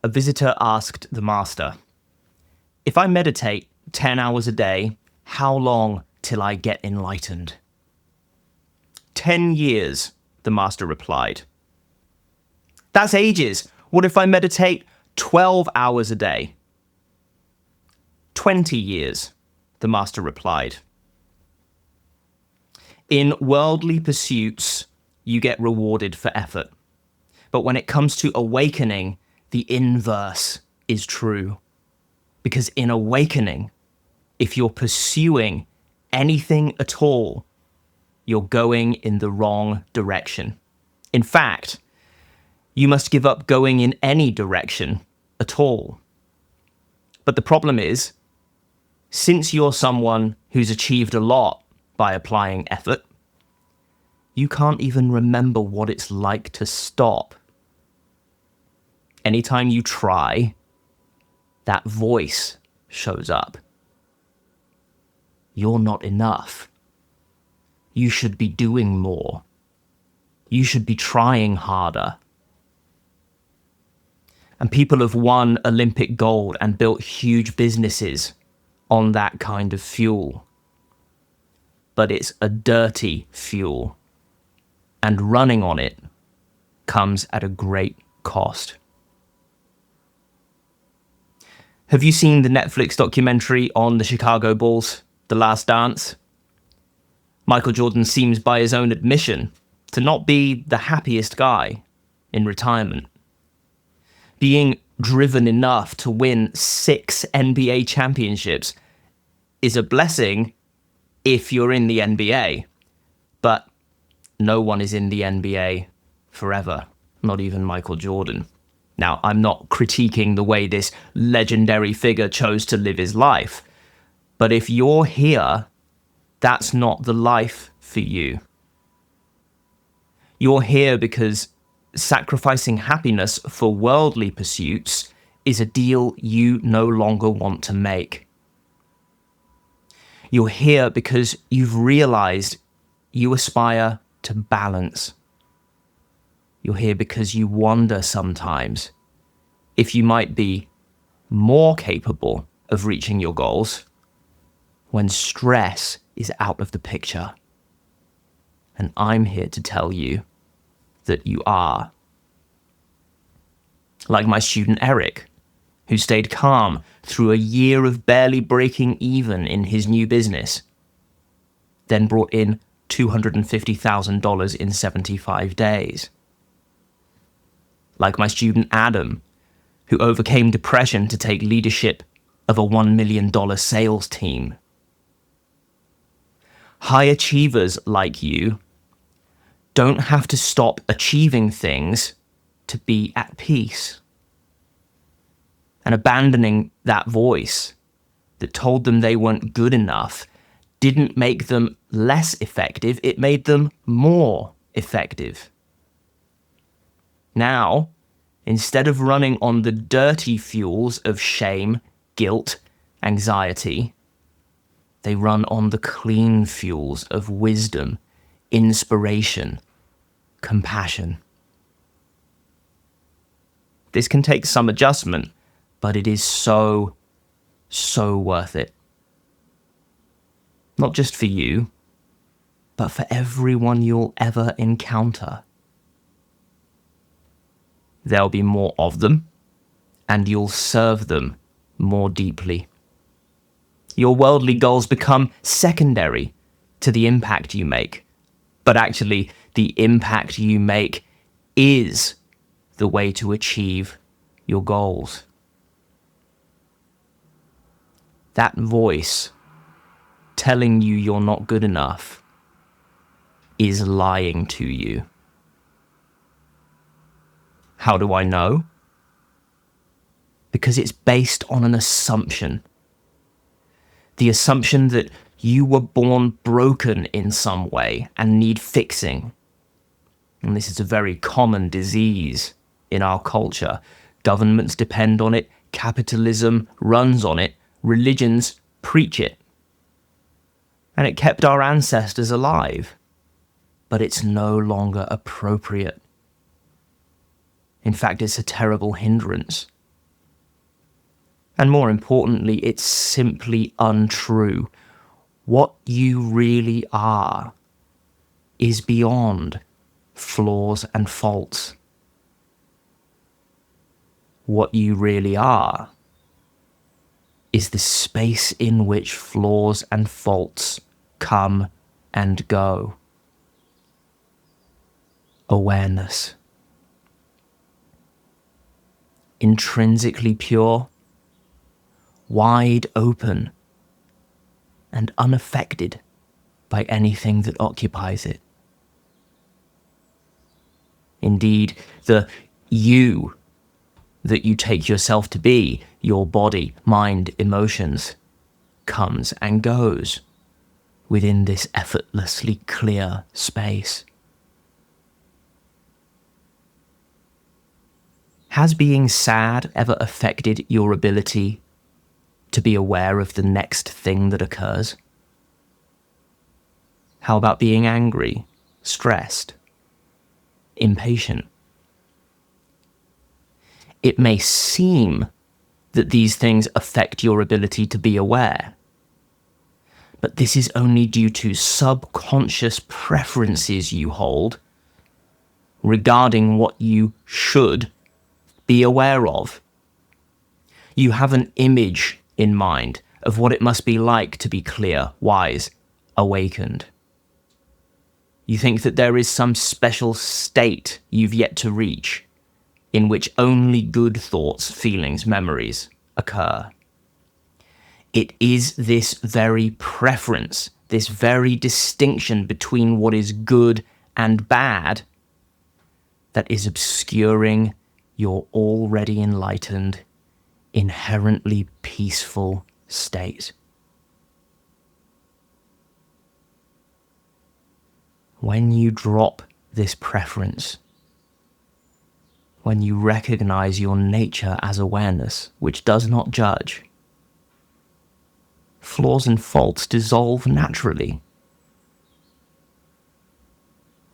A visitor asked the master, "If I meditate 10 hours a day, how long till I get enlightened?" 10 years, the master replied. "That's ages. What if I meditate 12 hours a day?" 20 years, the master replied. In worldly pursuits, you get rewarded for effort. But when it comes to awakening, the inverse is true. Because in awakening, if you're pursuing anything at all, you're going in the wrong direction. In fact, you must give up going in any direction at all. But the problem is, since you're someone who's achieved a lot by applying effort, you can't even remember what it's like to stop. Anytime you try, that voice shows up. You're not enough. You should be doing more. You should be trying harder. And people have won Olympic gold and built huge businesses on that kind of fuel. But it's a dirty fuel. And running on it comes at a great cost. Have you seen the Netflix documentary on the Chicago Bulls, The Last Dance? Michael Jordan seems, by his own admission, to not be the happiest guy in retirement. Being driven enough to win 6 NBA championships is a blessing if you're in the NBA, but no one is in the NBA forever, not even Michael Jordan. Now, I'm not critiquing the way this legendary figure chose to live his life, but if you're here, that's not the life for you. You're here because sacrificing happiness for worldly pursuits is a deal you no longer want to make. You're here because you've realized you aspire to balance. You're here because you wonder sometimes if you might be more capable of reaching your goals when stress is out of the picture. And I'm here to tell you that you are. Like my student Eric, who stayed calm through a year of barely breaking even in his new business, then brought in $250,000 in 75 days. Like my student Adam, who overcame depression to take leadership of a $1 million sales team. High achievers like you don't have to stop achieving things to be at peace. And abandoning that voice that told them they weren't good enough didn't make them less effective, it made them more effective. Now, instead of running on the dirty fuels of shame, guilt, anxiety, they run on the clean fuels of wisdom, inspiration, compassion. This can take some adjustment, but it is so worth it. Not just for you, but for everyone you'll ever encounter. There'll be more of them, and you'll serve them more deeply. Your worldly goals become secondary to the impact you make, but actually the impact you make is the way to achieve your goals. That voice telling you you're not good enough is lying to you. How do I know? Because it's based on an assumption. The assumption that you were born broken in some way and need fixing. And this is a very common disease in our culture. Governments depend on it, capitalism runs on it, religions preach it. And it kept our ancestors alive, but it's no longer appropriate. In fact, it's a terrible hindrance And more importantly, it's simply untrue. What you really are is beyond flaws and faults. What you really are is the space in which flaws and faults come and go. Awareness. Intrinsically pure, wide open, and unaffected by anything that occupies it. Indeed, the you that you take yourself to be, your body, mind, emotions, comes and goes within this effortlessly clear space. Has being sad ever affected your ability to be aware of the next thing that occurs? How about being angry, stressed, impatient? It may seem that these things affect your ability to be aware, but this is only due to subconscious preferences you hold regarding what you should be aware of. You have an image in mind of what it must be like to be clear, wise, awakened. You think that there is some special state you've yet to reach, in which only good thoughts, feelings, memories occur. It is this very preference, this very distinction between what is good and bad, that is obscuring your already enlightened, inherently peaceful state. When you drop this preference, when you recognize your nature as awareness, which does not judge, flaws and faults dissolve naturally.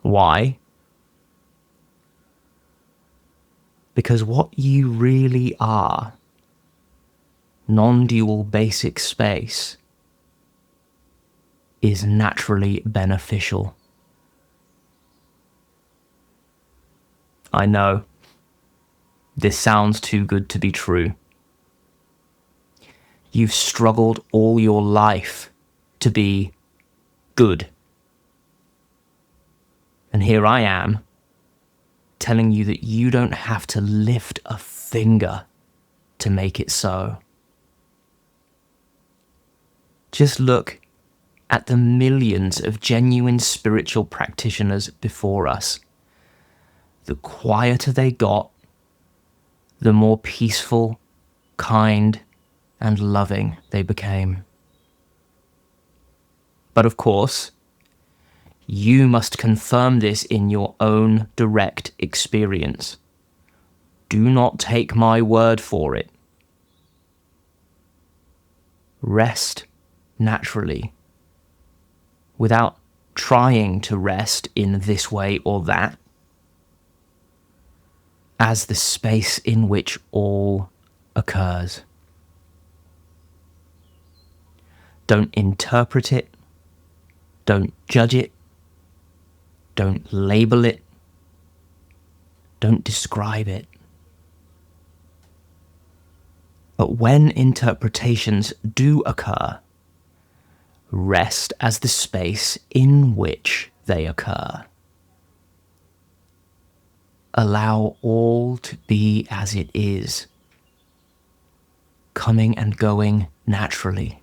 Why? Because what you really are, non-dual basic space, is naturally beneficial. I know, this sounds too good to be true. You've struggled all your life to be good. And here I am, telling you that you don't have to lift a finger to make it so. Just look at the millions of genuine spiritual practitioners before us. The quieter they got, the more peaceful, kind, and loving they became. But of course, you must confirm this in your own direct experience. Do not take my word for it. Rest naturally, without trying to rest in this way or that, as the space in which all occurs. Don't interpret it, don't judge it, don't label it, don't describe it. But when interpretations do occur, rest as the space in which they occur. Allow all to be as it is, coming and going naturally,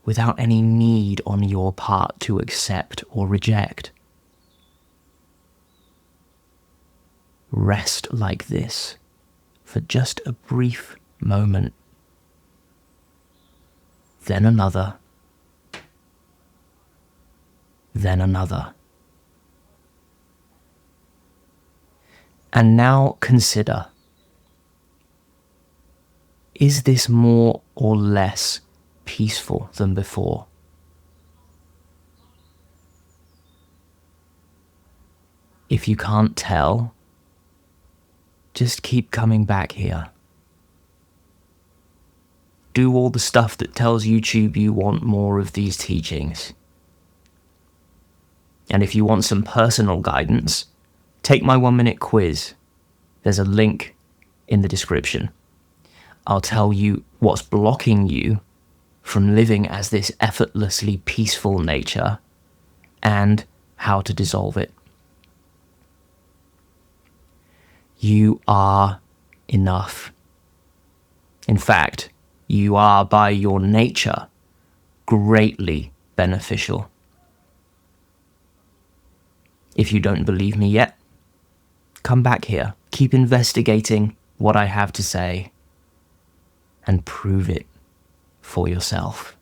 without any need on your part to accept or reject. Rest like this for just a brief moment, then another, then another. And now consider, is this more or less peaceful than before? If you can't tell, just keep coming back here. do all the stuff that tells YouTube you want more of these teachings. And if you want some personal guidance, take my 1-minute quiz. There's a link in the description. I'll tell you what's blocking you from living as this effortlessly peaceful nature and how to dissolve it. You are enough. In fact, you are by your nature greatly beneficial. If you don't believe me yet, come back here, keep investigating what I have to say, and prove it for yourself.